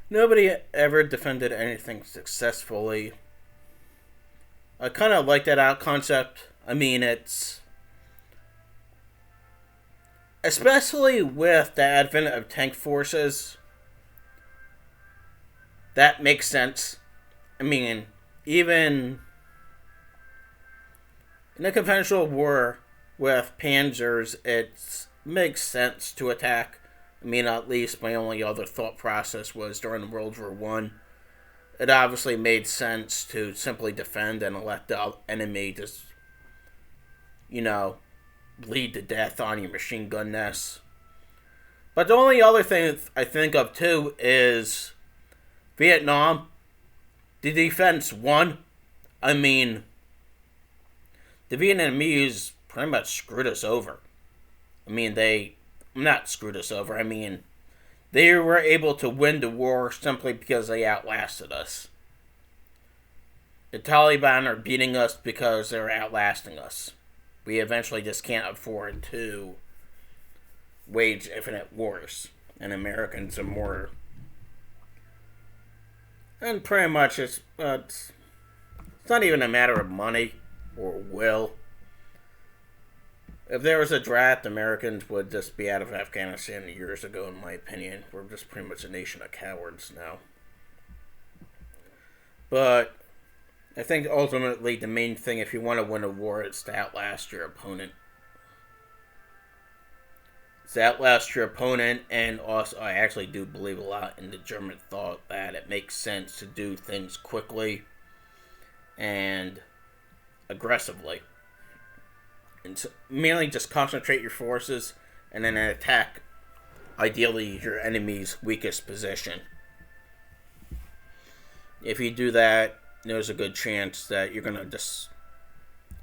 Nobody ever defended anything successfully. I kind of like that out concept. I mean, it's especially with the advent of tank forces. That makes sense. I mean, even in a conventional war with panzers, it makes sense to attack. I mean, at least my only other thought process was during World War One. It obviously made sense to simply defend and let the enemy just, you know, bleed to death on your machine gun nests. But the only other thing I think of too is Vietnam. The defense won. I mean, the Vietnamese pretty much screwed us over. I mean, they not screwed us over. I mean, they were able to win the war simply because they outlasted us. The Taliban are beating us because they're outlasting us. We eventually just can't afford to wage infinite wars. And Americans are more. And pretty much it's not even a matter of money or will. If there was a draft, Americans would just be out of Afghanistan years ago, in my opinion. We're just pretty much a nation of cowards now. But I think ultimately the main thing, if you want to win a war, is to outlast your opponent. It's to outlast your opponent, and also I actually do believe a lot in the German thought that it makes sense to do things quickly and aggressively. And merely just concentrate your forces and then attack, ideally, your enemy's weakest position. If you do that, there's a good chance that you're gonna just,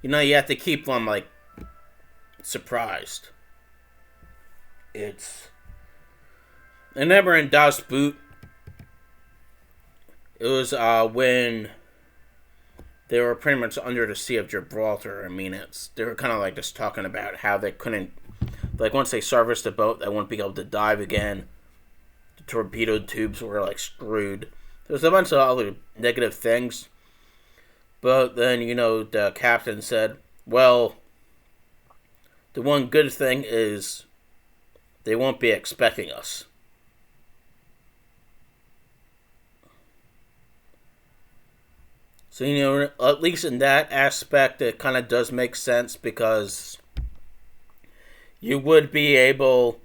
you have to keep them like surprised. I remember in Das Boot, it was when they were pretty much under the Sea of Gibraltar. I mean, they were kind of like just talking about how they couldn't, like once they serviced the boat, they wouldn't be able to dive again. The torpedo tubes were like screwed. There's a bunch of other negative things. But then, the captain said, well, the one good thing is they won't be expecting us. So, at least in that aspect, it kind of does make sense because you would be able,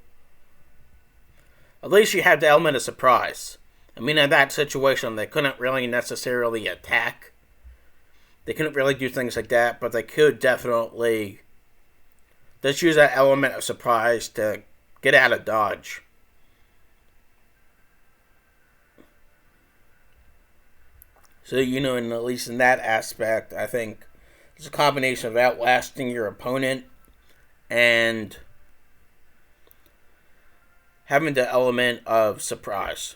at least you have the element of surprise. I mean, in that situation, they couldn't really necessarily attack. They couldn't really do things like that, but they could definitely just use that element of surprise to get out of Dodge. So, and at least in that aspect, I think it's a combination of outlasting your opponent and having the element of surprise.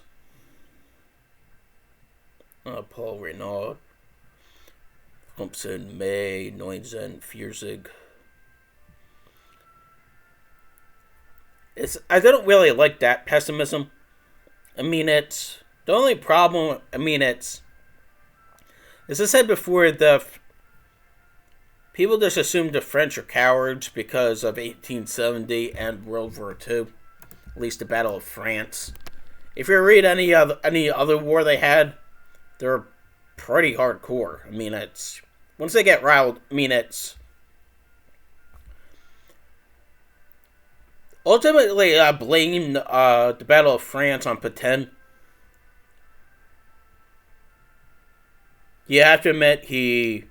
Paul Renaud, Thompson, May, Neunzen, Fiersig. I don't really like that pessimism. I mean, it's the only problem. I mean, it's, as I said before, the people just assume the French are cowards because of 1870 and World War II, at least the Battle of France. If you read any other war they had, they're pretty hardcore. I mean, it's once they get riled. I mean, it's ultimately I blame the Battle of France on Pétain. You have to admit he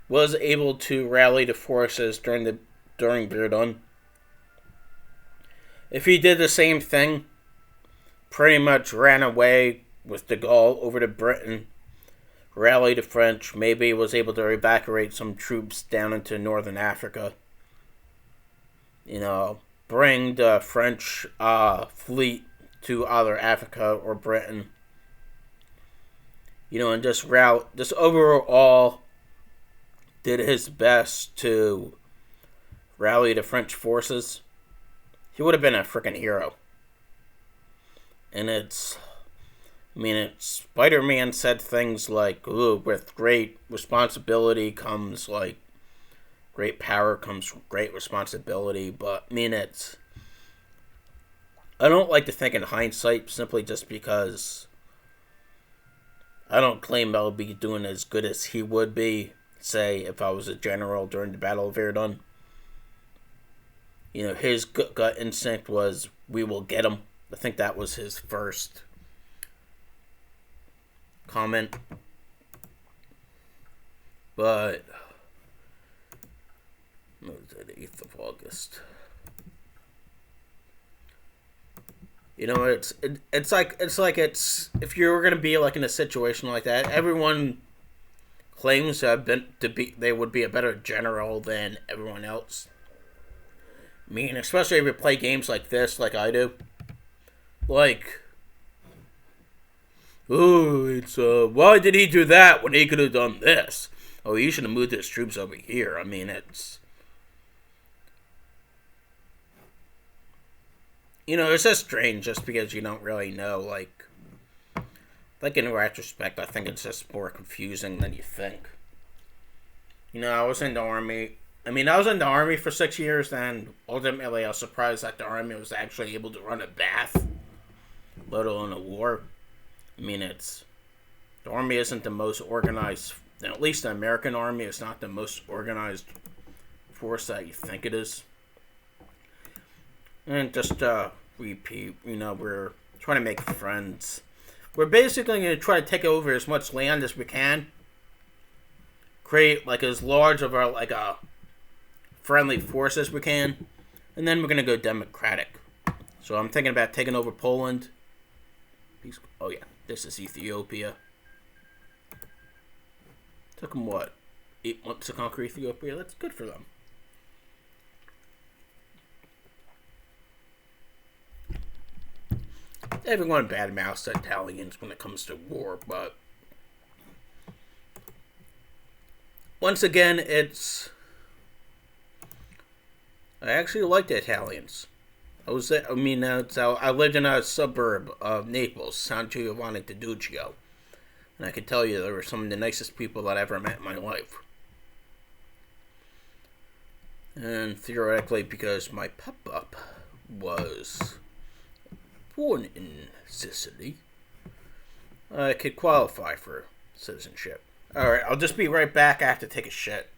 was able to rally the forces during Verdun. If he did the same thing, pretty much ran away with de Gaulle over to Britain, rallied the French, maybe was able to evacuate some troops down into northern Africa, bring the French fleet to either Africa or Britain, and just overall did his best to rally the French forces, he would have been a freaking hero. And it's I mean, Spider-Man said things like, "Ooh, with great responsibility comes like great power comes great responsibility." But I mean, I don't like to think in hindsight simply just because I don't claim I'll be doing as good as he would be, say, if I was a general during the Battle of Verdun. You know, his gut instinct was, "We will get him." I think that was his first comment. But what was it, 8th of August? You know, it's if you were gonna be like in a situation like that, everyone claims they would be a better general than everyone else. I mean, especially if you play games like this, like I do. Like, oh, it's why did he do that when he could have done this? Oh, he should have moved his troops over here. I mean, it's just strange just because you don't really know, like in retrospect, I think it's just more confusing than you think. I was in the army. I mean, I was in the army for 6 years, and ultimately I was surprised that the army was actually able to run a bath, let alone a war. I mean, the army isn't the most organized, at least the American army is not the most organized force that you think it is. And just repeat, we're trying to make friends. We're basically going to try to take over as much land as we can. Create like as large of a friendly force as we can. And then we're going to go democratic. So I'm thinking about taking over Poland. Oh yeah, this is Ethiopia. Took them what? 8 months to conquer Ethiopia? That's good for them. Everyone badmouths the Italians when it comes to war, but once again, I actually like the Italians. I lived in a suburb of Naples, San Giovanni di Duccio, and I can tell you they were some of the nicest people that I ever met in my life. And theoretically, because my pop-up was born in Sicily, I could qualify for citizenship. Alright, I'll just be right back. I have to take a shit.